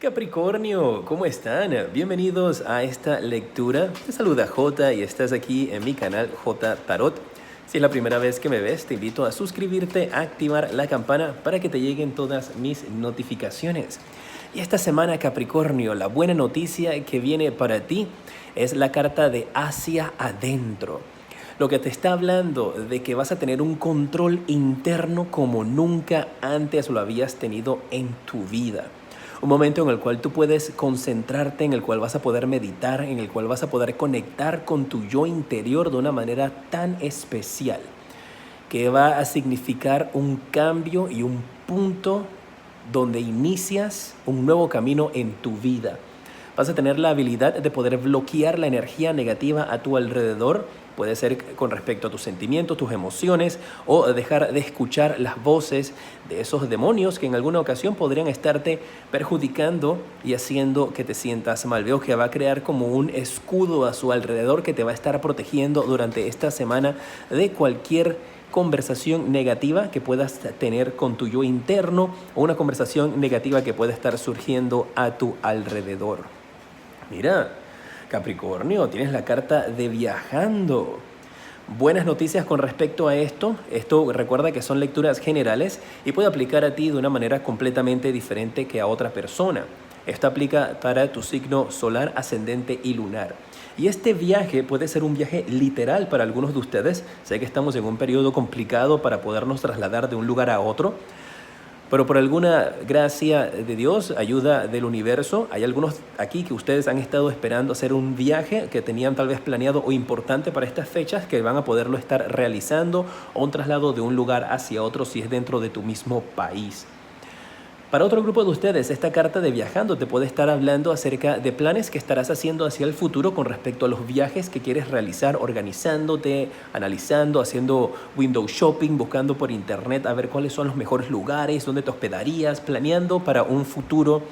Capricornio, ¿cómo están? Bienvenidos a esta lectura. Te saluda J y estás aquí en mi canal J Tarot. Si es la primera vez que me ves, te invito a suscribirte, a activar la campana para que te lleguen todas mis notificaciones. Y esta semana, Capricornio, la buena noticia que viene para ti es la carta de hacia adentro. Lo que te está hablando de que vas a tener un control interno como nunca antes lo habías tenido en tu vida. Un momento en el cual tú puedes concentrarte, en el cual vas a poder meditar, en el cual vas a poder conectar con tu yo interior de una manera tan especial, que va a significar un cambio y un punto donde inicias un nuevo camino en tu vida. Vas a tener la habilidad de poder bloquear la energía negativa a tu alrededor. Puede ser con respecto a tus sentimientos, tus emociones, o dejar de escuchar las voces de esos demonios que en alguna ocasión podrían estarte perjudicando y haciendo que te sientas mal. Veo que va a crear como un escudo a su alrededor que te va a estar protegiendo durante esta semana de cualquier conversación negativa que puedas tener con tu yo interno o una conversación negativa que pueda estar surgiendo a tu alrededor. Mira, Capricornio, tienes la carta de viajando. Buenas noticias con respecto a esto. Esto recuerda que son lecturas generales y puede aplicar a ti de una manera completamente diferente que a otra persona. Esto aplica para tu signo solar, ascendente y lunar. Y este viaje puede ser un viaje literal para algunos de ustedes. Sé que estamos en un periodo complicado para podernos trasladar de un lugar a otro, pero por alguna gracia de Dios, ayuda del universo, hay algunos aquí que ustedes han estado esperando hacer un viaje que tenían tal vez planeado o importante para estas fechas, que van a poderlo estar realizando, o un traslado de un lugar hacia otro si es dentro de tu mismo país. Para otro grupo de ustedes, esta carta de viajando te puede estar hablando acerca de planes que estarás haciendo hacia el futuro con respecto a los viajes que quieres realizar, organizándote, analizando, haciendo window shopping, buscando por internet a ver cuáles son los mejores lugares, dónde te hospedarías, planeando para un futuro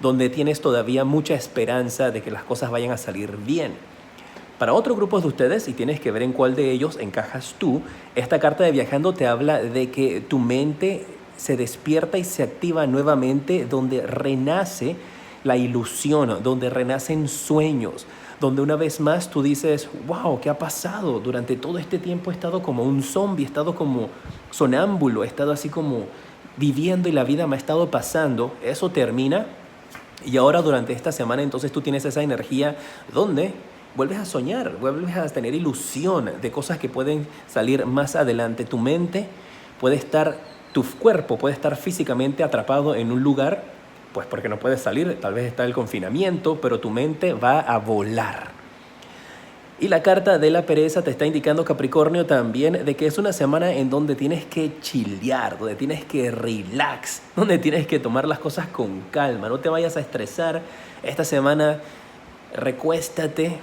donde tienes todavía mucha esperanza de que las cosas vayan a salir bien. Para otro grupo de ustedes, y tienes que ver en cuál de ellos encajas tú, esta carta de viajando te habla de que tu mente se despierta y se activa nuevamente, donde renace la ilusión, donde renacen sueños, donde una vez más tú dices, wow, ¿qué ha pasado? Durante todo este tiempo he estado como un zombie, he estado como sonámbulo, he estado así como viviendo y la vida me ha estado pasando. Eso termina y ahora durante esta semana entonces tú tienes esa energía donde vuelves a soñar, vuelves a tener ilusión de cosas que pueden salir más adelante. Tu mente puede estar, tu cuerpo puede estar físicamente atrapado en un lugar, pues porque no puedes salir, tal vez está el confinamiento, pero tu mente va a volar. Y la carta de la pereza te está indicando, Capricornio, también de que es una semana en donde tienes que chilear, donde tienes que relax, donde tienes que tomar las cosas con calma. No te vayas a estresar. Esta semana recuéstate,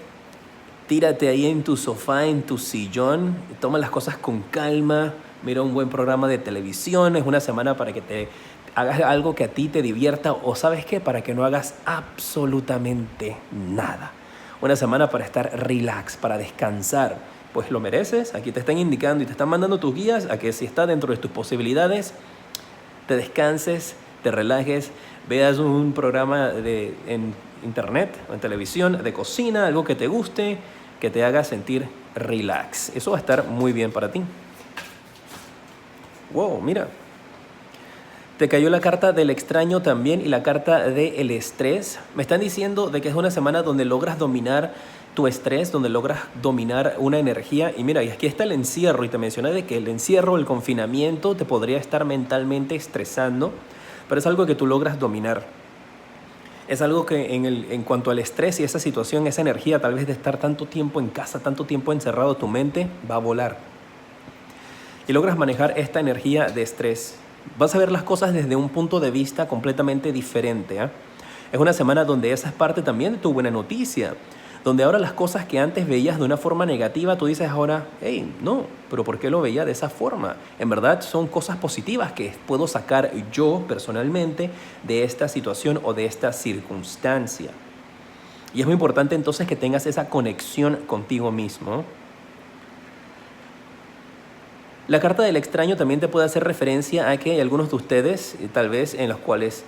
tírate ahí en tu sofá, en tu sillón, toma las cosas con calma. Mira un buen programa de televisión. Es una semana para que te hagas algo que a ti te divierta, o ¿sabes qué? Para que no hagas absolutamente nada. Una semana para estar relax, para descansar. Pues lo mereces. Aquí te están indicando y te están mandando tus guías a que si está dentro de tus posibilidades, te descanses, te relajes, veas un programa en internet o en televisión de cocina, algo que te guste, que te haga sentir relax. Eso va a estar muy bien para ti. Wow, mira. Te cayó la carta del extraño también y la carta del estrés. Me están diciendo de que es una semana donde logras dominar tu estrés, donde logras dominar una energía. Y mira, y aquí está el encierro, y te mencioné de que el encierro, el confinamiento, te podría estar mentalmente estresando, pero es algo que tú logras dominar. Es algo que en cuanto al estrés y esa situación, esa energía tal vez de estar tanto tiempo en casa, tanto tiempo encerrado, tu mente va a volar. Y logras manejar esta energía de estrés. Vas a ver las cosas desde un punto de vista completamente diferente, ¿eh? Es una semana donde esa es parte también de tu buena noticia, donde ahora las cosas que antes veías de una forma negativa, tú dices ahora, hey, no, pero ¿por qué lo veía de esa forma? En verdad son cosas positivas que puedo sacar yo personalmente de esta situación o de esta circunstancia. Y es muy importante entonces que tengas esa conexión contigo mismo. La carta del extraño también te puede hacer referencia a que hay algunos de ustedes, tal vez, en los cuales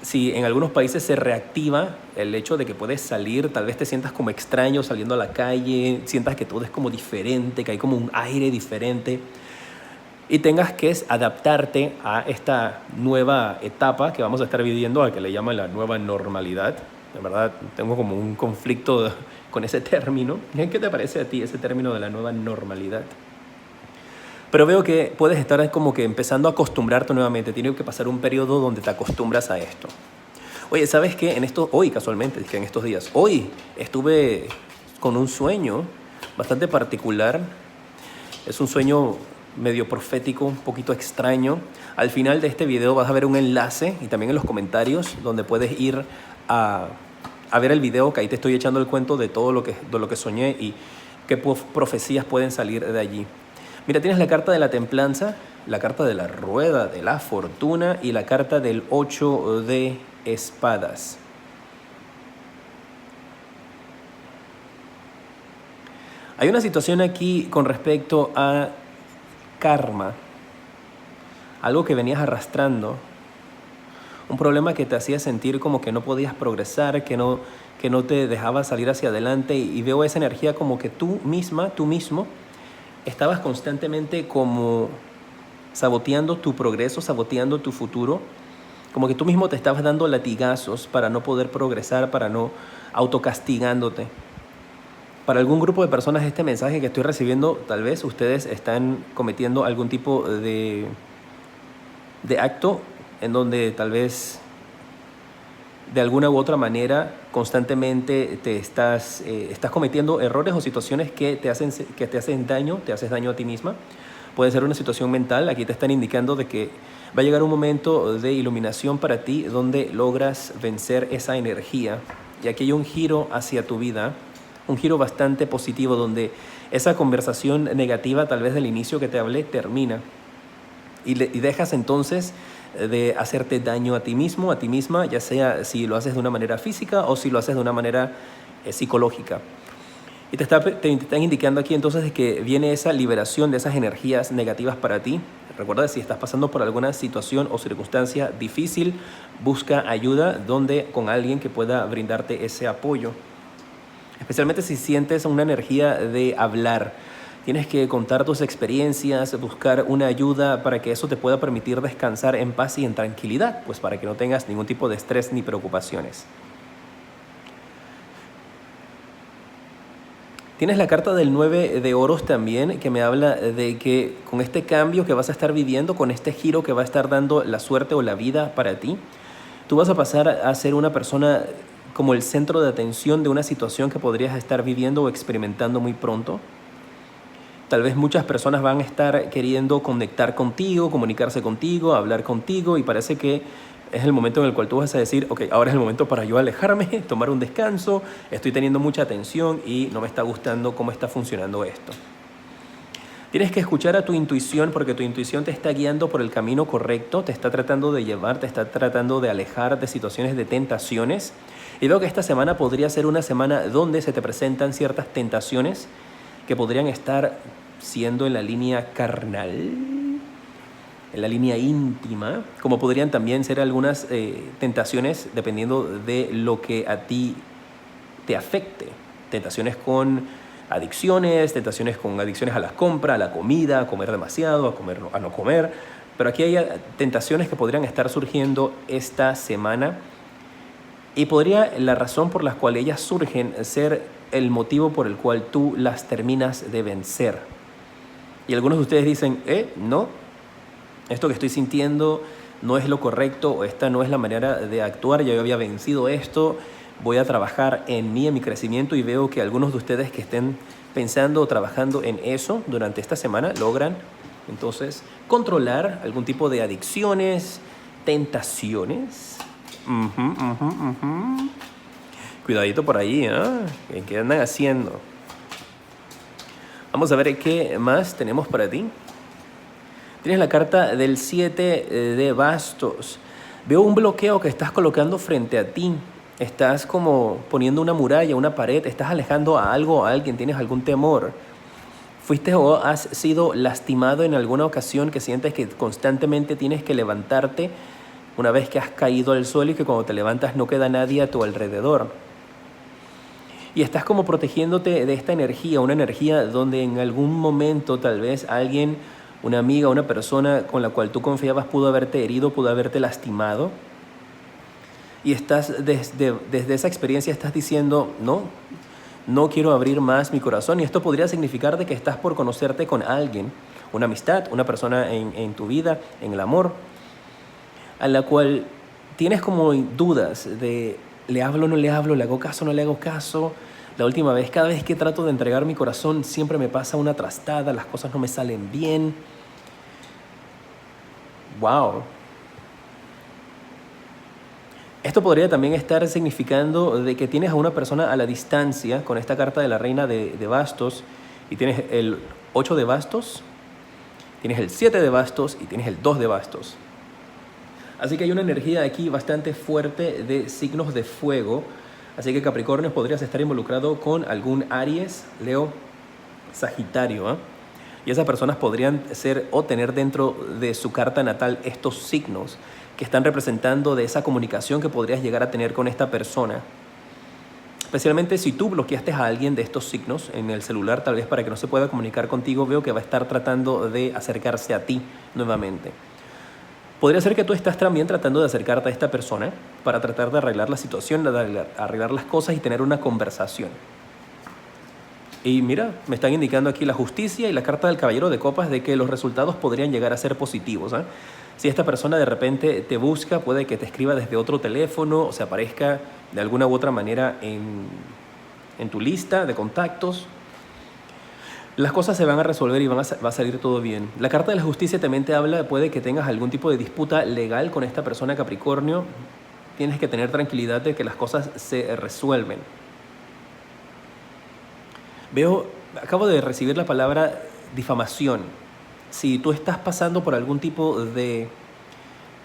si en algunos países se reactiva el hecho de que puedes salir, tal vez te sientas como extraño saliendo a la calle, sientas que todo es como diferente, que hay como un aire diferente y tengas que adaptarte a esta nueva etapa que vamos a estar viviendo, a que le llaman la nueva normalidad. De verdad, tengo como un conflicto con ese término. ¿Qué te parece a ti ese término de la nueva normalidad? Pero veo que puedes estar como que empezando a acostumbrarte nuevamente. Tiene que pasar un periodo donde te acostumbras a esto. Oye, ¿sabes qué? Hoy casualmente, que en estos días, hoy estuve con un sueño bastante particular. Es un sueño medio profético, un poquito extraño. Al final de este video vas a ver un enlace y también en los comentarios donde puedes ir a ver el video, que ahí te estoy echando el cuento de todo lo que soñé y qué profecías pueden salir de allí. Mira, tienes la carta de la templanza, la carta de la rueda de la fortuna y la carta del 8 de espadas. Hay una situación aquí con respecto a karma, algo que venías arrastrando, un problema que te hacía sentir como que no podías progresar, que no te dejaba salir hacia adelante, y veo esa energía como que tú mismo, estabas constantemente como saboteando tu progreso, saboteando tu futuro, como que tú mismo te estabas dando latigazos para no poder progresar, para no autocastigándote. Para algún grupo de personas este mensaje que estoy recibiendo, tal vez ustedes están cometiendo algún tipo de acto en donde tal vez de alguna u otra manera constantemente te estás cometiendo errores o situaciones que te hacen daño, te haces daño a ti misma. Puede ser una situación mental. Aquí te están indicando de que va a llegar un momento de iluminación para ti donde logras vencer esa energía. Y aquí hay un giro hacia tu vida, un giro bastante positivo donde esa conversación negativa tal vez del inicio que te hablé termina y dejas entonces de hacerte daño a ti mismo, a ti misma, ya sea si lo haces de una manera física o si lo haces de una manera psicológica. Y te están indicando aquí entonces de que viene esa liberación de esas energías negativas para ti. Recuerda, si estás pasando por alguna situación o circunstancia difícil, busca ayuda con alguien que pueda brindarte ese apoyo. Especialmente si sientes una energía de hablar. Tienes que contar tus experiencias, buscar una ayuda para que eso te pueda permitir descansar en paz y en tranquilidad, pues para que no tengas ningún tipo de estrés ni preocupaciones. Tienes la carta del 9 de oros también, que me habla de que con este cambio que vas a estar viviendo, con este giro que va a estar dando la suerte o la vida para ti, tú vas a pasar a ser una persona como el centro de atención de una situación que podrías estar viviendo o experimentando muy pronto. Tal vez muchas personas van a estar queriendo conectar contigo, comunicarse contigo, hablar contigo, y parece que es el momento en el cual tú vas a decir, ok, ahora es el momento para yo alejarme, tomar un descanso, estoy teniendo mucha atención y no me está gustando cómo está funcionando esto. Tienes que escuchar a tu intuición, porque tu intuición te está guiando por el camino correcto, te está tratando de llevar, te está tratando de alejar de situaciones de tentaciones. Y veo que esta semana podría ser una semana donde se te presentan ciertas tentaciones que podrían estar siendo en la línea carnal, en la línea íntima, como podrían también ser algunas tentaciones dependiendo de lo que a ti te afecte. Tentaciones con adicciones a la compra, a la comida, a comer demasiado, a no comer. Pero aquí hay tentaciones que podrían estar surgiendo esta semana, y podría la razón por la cual ellas surgen ser el motivo por el cual tú las terminas de vencer. Y algunos de ustedes dicen, no, esto que estoy sintiendo no es lo correcto, o esta no es la manera de actuar, ya yo había vencido esto, voy a trabajar en mí, en mi crecimiento. Y veo que algunos de ustedes que estén pensando o trabajando en eso durante esta semana logran entonces controlar algún tipo de adicciones, tentaciones. Cuidadito por ahí, ¿eh? ¿Qué andan haciendo? Vamos a ver qué más tenemos para ti. Tienes la carta del 7 de bastos. Veo un bloqueo que estás colocando frente a ti. Estás como poniendo una muralla, una pared. Estás alejando a algo o a alguien. Tienes algún temor. ¿Fuiste o has sido lastimado en alguna ocasión que sientes que constantemente tienes que levantarte una vez que has caído al suelo y que cuando te levantas no queda nadie a tu alrededor. Y estás como protegiéndote de esta energía, una energía donde en algún momento tal vez alguien, una amiga, una persona con la cual tú confiabas pudo haberte herido, pudo haberte lastimado. Y estás desde esa experiencia estás diciendo, no quiero abrir más mi corazón. Y esto podría significar de que estás por conocerte con alguien, una amistad, una persona en tu vida, en el amor, a la cual tienes como dudas de ¿le hablo o no le hablo? ¿Le hago caso o no le hago caso? La última vez, cada vez que trato de entregar mi corazón, siempre me pasa una trastada, las cosas no me salen bien. ¡Wow! Esto podría también estar significando de que tienes a una persona a la distancia con esta carta de la reina de bastos y tienes el 8 de bastos, tienes el 7 de bastos y tienes el 2 de bastos. Así que hay una energía aquí bastante fuerte de signos de fuego. Así que Capricornio, podrías estar involucrado con algún Aries, Leo, Sagitario, ¿eh? Y esas personas podrían ser o tener dentro de su carta natal estos signos que están representando de esa comunicación que podrías llegar a tener con esta persona. Especialmente si tú bloqueaste a alguien de estos signos en el celular, tal vez para que no se pueda comunicar contigo, veo que va a estar tratando de acercarse a ti nuevamente. Podría ser que tú estás también tratando de acercarte a esta persona para tratar de arreglar la situación, de arreglar las cosas y tener una conversación. Y mira, me están indicando aquí la justicia y la carta del caballero de copas de que los resultados podrían llegar a ser positivos, ¿eh? Si esta persona de repente te busca, puede que te escriba desde otro teléfono o se aparezca de alguna u otra manera en tu lista de contactos. Las cosas se van a resolver y va a salir todo bien. La carta de la justicia también te habla, puede que tengas algún tipo de disputa legal con esta persona Capricornio. Tienes que tener tranquilidad de que las cosas se resuelven. Acabo de recibir la palabra difamación. Si tú estás pasando por algún tipo de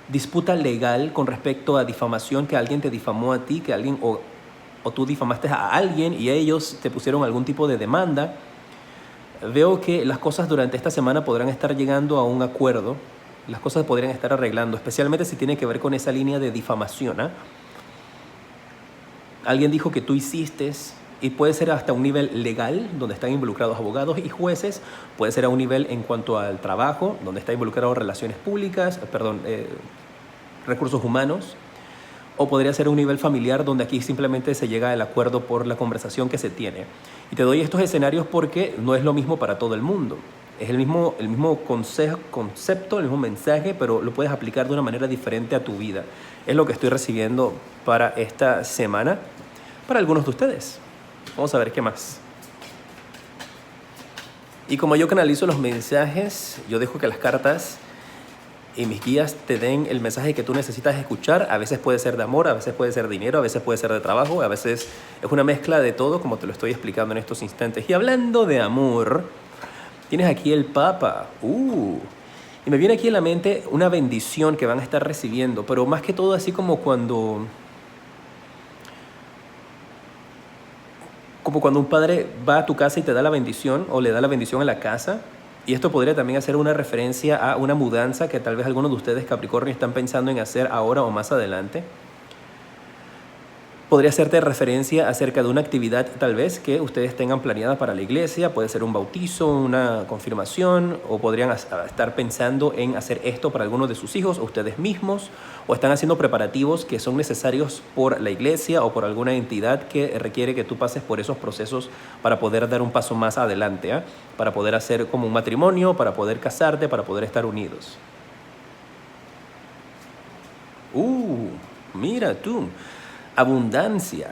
disputa legal con respecto a difamación, que alguien te difamó a ti, que alguien o tú difamaste a alguien y ellos te pusieron algún tipo de demanda, veo que las cosas durante esta semana podrán estar llegando a un acuerdo, las cosas podrían estar arreglando, especialmente si tiene que ver con esa línea de difamación, ¿eh? Alguien dijo que tú hiciste, y puede ser hasta un nivel legal, donde están involucrados abogados y jueces, puede ser a un nivel en cuanto al trabajo, donde está involucrado relaciones públicas, recursos humanos, o podría ser un nivel familiar, donde aquí simplemente se llega al acuerdo por la conversación que se tiene. Y te doy estos escenarios porque no es lo mismo para todo el mundo. Es el mismo concepto, el mismo mensaje, pero lo puedes aplicar de una manera diferente a tu vida. Es lo que estoy recibiendo para esta semana, para algunos de ustedes. Vamos a ver qué más. Y como yo canalizo los mensajes, yo dejo que las cartas y mis guías te den el mensaje que tú necesitas escuchar. A veces puede ser de amor, a veces puede ser de dinero, a veces puede ser de trabajo, a veces es una mezcla de todo, como te lo estoy explicando en estos instantes. Y hablando de amor, tienes aquí el Papa. Y me viene aquí en la mente una bendición que van a estar recibiendo, pero más que todo así como cuando un padre va a tu casa y te da la bendición o le da la bendición a la casa. Y esto podría también hacer una referencia a una mudanza que tal vez algunos de ustedes Capricornio están pensando en hacer ahora o más adelante. Podría hacerte referencia acerca de una actividad tal vez que ustedes tengan planeada para la iglesia. Puede ser un bautizo, una confirmación, o podrían estar pensando en hacer esto para algunos de sus hijos o ustedes mismos, o están haciendo preparativos que son necesarios por la iglesia o por alguna entidad que requiere que tú pases por esos procesos para poder dar un paso más adelante, ¿eh? Para poder hacer como un matrimonio, para poder casarte, para poder estar unidos. Mira tú. Abundancia.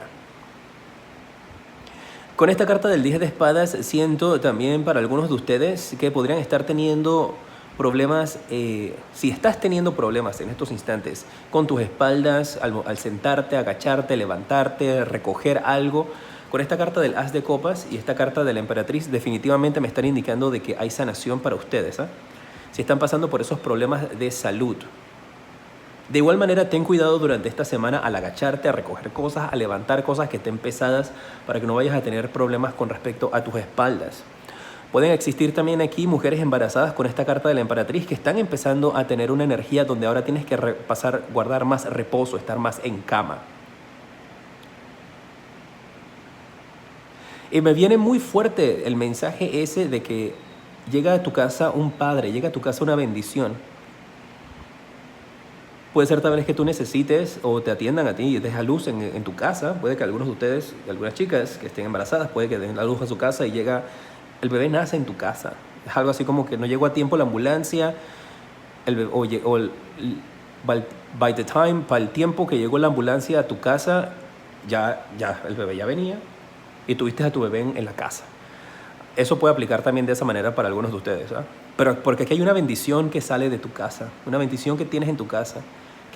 Con esta carta del 10 de espadas siento también para algunos de ustedes que podrían estar teniendo problemas, si estás teniendo problemas en estos instantes con tus espaldas, al sentarte, agacharte, levantarte, recoger algo, con esta carta del As de Copas y esta carta de la Emperatriz definitivamente me están indicando de que hay sanación para ustedes, ¿eh? Si están pasando por esos problemas de salud. De igual manera, ten cuidado durante esta semana al agacharte, a recoger cosas, a levantar cosas que estén pesadas para que no vayas a tener problemas con respecto a tus espaldas. Pueden existir también aquí mujeres embarazadas con esta carta de la emperatriz que están empezando a tener una energía donde ahora tienes que guardar más reposo, estar más en cama. Y me viene muy fuerte el mensaje ese de que llega a tu casa un padre, llega a tu casa una bendición. Puede ser tal vez que tú necesites o te atiendan a ti y des a luz en tu casa. Puede que algunos de ustedes, algunas chicas que estén embarazadas, puede que den a luz a su casa y el bebé nace en tu casa. Es algo así como que no llegó a tiempo la ambulancia, by the time, para el tiempo que llegó la ambulancia a tu casa, ya el bebé ya venía y tuviste a tu bebé en la casa. Eso puede aplicar también de esa manera para algunos de ustedes, ¿ah? Pero porque aquí hay una bendición que sale de tu casa, una bendición que tienes en tu casa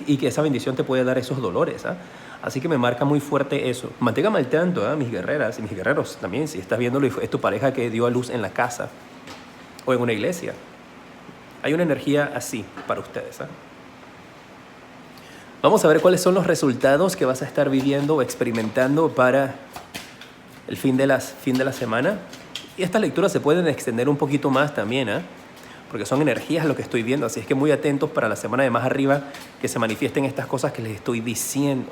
y que esa bendición te puede dar esos dolores, ¿ah? Así que me marca muy fuerte eso. Manténgame al tanto, ¿ah? Mis guerreras y mis guerreros también, si estás viéndolo y es tu pareja que dio a luz en la casa o en una iglesia. Hay una energía así para ustedes, ¿ah? Vamos a ver cuáles son los resultados que vas a estar viviendo o experimentando para el fin de la semana. Y estas lecturas se pueden extender un poquito más también, ¿eh? Porque son energías lo que estoy viendo. Así es que muy atentos para la semana de más arriba que se manifiesten estas cosas que les estoy diciendo.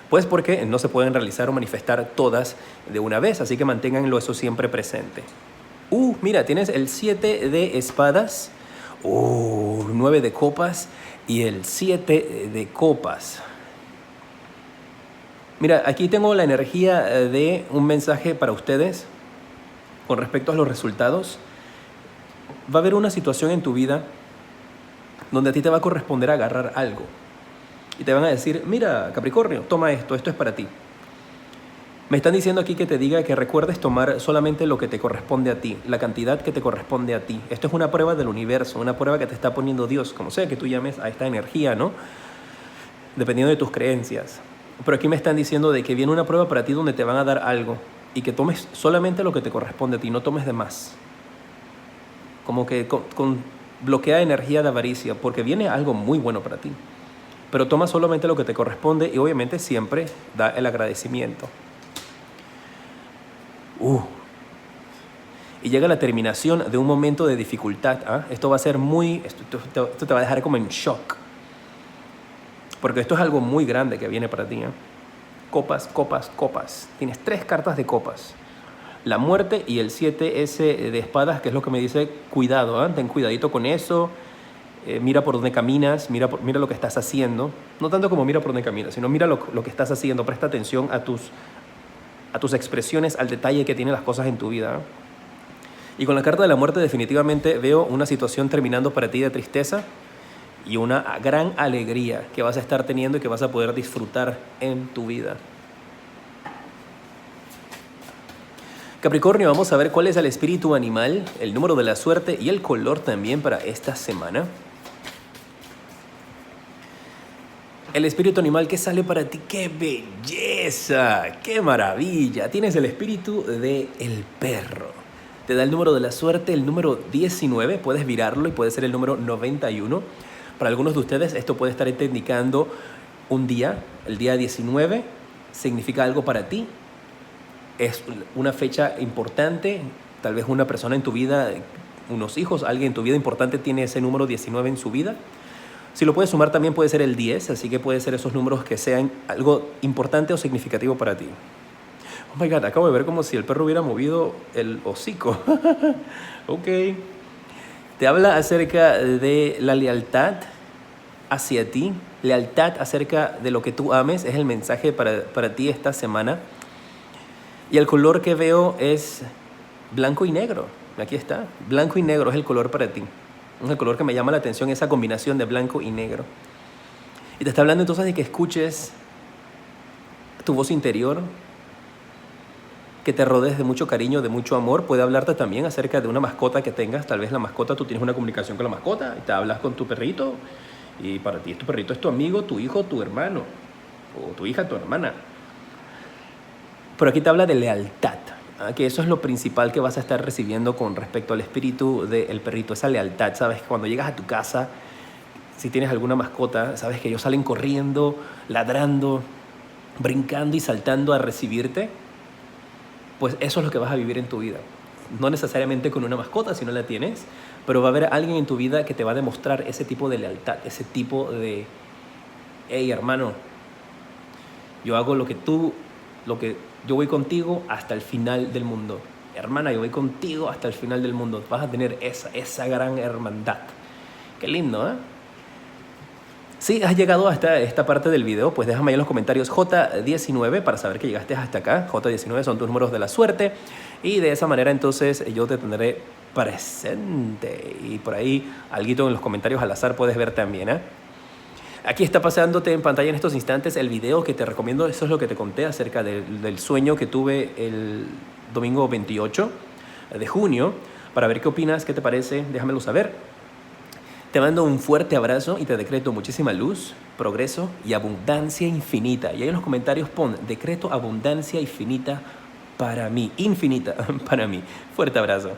Pues porque no se pueden realizar o manifestar todas de una vez. Así que manténganlo eso siempre presente. Mira, tienes el 7 de espadas, 9 de copas y el 7 de copas. Mira, aquí tengo la energía de un mensaje para ustedes. Con respecto a los resultados, va a haber una situación en tu vida donde a ti te va a corresponder agarrar algo. Y te van a decir, mira, Capricornio, toma esto es para ti. Me están diciendo aquí que te diga que recuerdes tomar solamente lo que te corresponde a ti, la cantidad que te corresponde a ti. Esto es una prueba del universo, una prueba que te está poniendo Dios, como sea que tú llames a esta energía, ¿no? Dependiendo de tus creencias. Pero aquí me están diciendo de que viene una prueba para ti donde te van a dar algo. Y que tomes solamente lo que te corresponde a ti, no tomes de más. Como que bloquea energía de avaricia, porque viene algo muy bueno para ti. Pero toma solamente lo que te corresponde y obviamente siempre da el agradecimiento. Y llega la terminación de un momento de dificultad. ¿Ah? Esto va a ser esto te va a dejar como en shock. Porque esto es algo muy grande que viene para ti, ¿eh? Copas, copas, copas. Tienes 3 cartas de copas. La muerte y el 7S de espadas, que es lo que me dice, cuidado, ¿eh? Ten cuidadito con eso. Mira por dónde caminas, mira lo que estás haciendo. No tanto como mira por dónde caminas, sino mira lo que estás haciendo. Presta atención a tus expresiones, al detalle que tienen las cosas en tu vida, ¿eh? Y con la carta de la muerte definitivamente veo una situación terminando para ti de tristeza y una gran alegría que vas a estar teniendo y que vas a poder disfrutar en tu vida. Capricornio, vamos a ver cuál es el espíritu animal, el número de la suerte y el color también para esta semana. El espíritu animal que sale para ti, ¡qué belleza! ¡Qué maravilla! Tienes el espíritu del perro. Te da el número de la suerte, el número 19, puedes virarlo y puede ser el número 91. Para algunos de ustedes esto puede estar indicando un día, el día 19, significa algo para ti. Es una fecha importante, tal vez una persona en tu vida, unos hijos, alguien en tu vida importante tiene ese número 19 en su vida. Si lo puedes sumar también puede ser el 10, así que puede ser esos números que sean algo importante o significativo para ti. Oh my God, acabo de ver como si el perro hubiera movido el hocico. Ok. Te habla acerca de la lealtad hacia ti, lealtad acerca de lo que tú ames, es el mensaje para ti esta semana. Y el color que veo es blanco y negro. Aquí está, blanco y negro es el color para ti. Es el color que me llama la atención, esa combinación de blanco y negro. Y te está hablando entonces de que escuches tu voz interior, que te rodees de mucho cariño, de mucho amor. Puede hablarte también acerca de una mascota que tengas. Tal vez la mascota, tú tienes una comunicación con la mascota y te hablas con tu perrito. Y para ti tu perrito es tu amigo, tu hijo, tu hermano. O tu hija, tu hermana. Pero aquí te habla de lealtad, ¿ah? Que eso es lo principal que vas a estar recibiendo con respecto al espíritu del perrito. Esa lealtad, ¿sabes? Cuando llegas a tu casa, si tienes alguna mascota, sabes que ellos salen corriendo, ladrando, brincando y saltando a recibirte. Pues eso es lo que vas a vivir en tu vida. no necesariamente con una mascota si no la tienes, pero va a haber alguien en tu vida que te va a demostrar ese tipo de lealtad, ese tipo de, hey hermano, yo hago lo que yo voy contigo hasta el final del mundo. Hermana, yo voy contigo hasta el final del mundo. Vas a tener esa gran hermandad. Qué lindo, ¿eh? Si has llegado hasta esta parte del video, pues déjame ahí en los comentarios J19 para saber que llegaste hasta acá. J19 son tus números de la suerte y de esa manera entonces yo te tendré presente. Y por ahí alguito en los comentarios al azar puedes ver también, ¿eh? Aquí está pasándote en pantalla en estos instantes el video que te recomiendo. Eso es lo que te conté acerca del sueño que tuve el domingo 28 de junio. Para ver qué opinas, qué te parece, déjamelo saber. Te mando un fuerte abrazo y te decreto muchísima luz, progreso y abundancia infinita. Y ahí en los comentarios pon, decreto abundancia infinita para mí. Infinita para mí. Fuerte abrazo.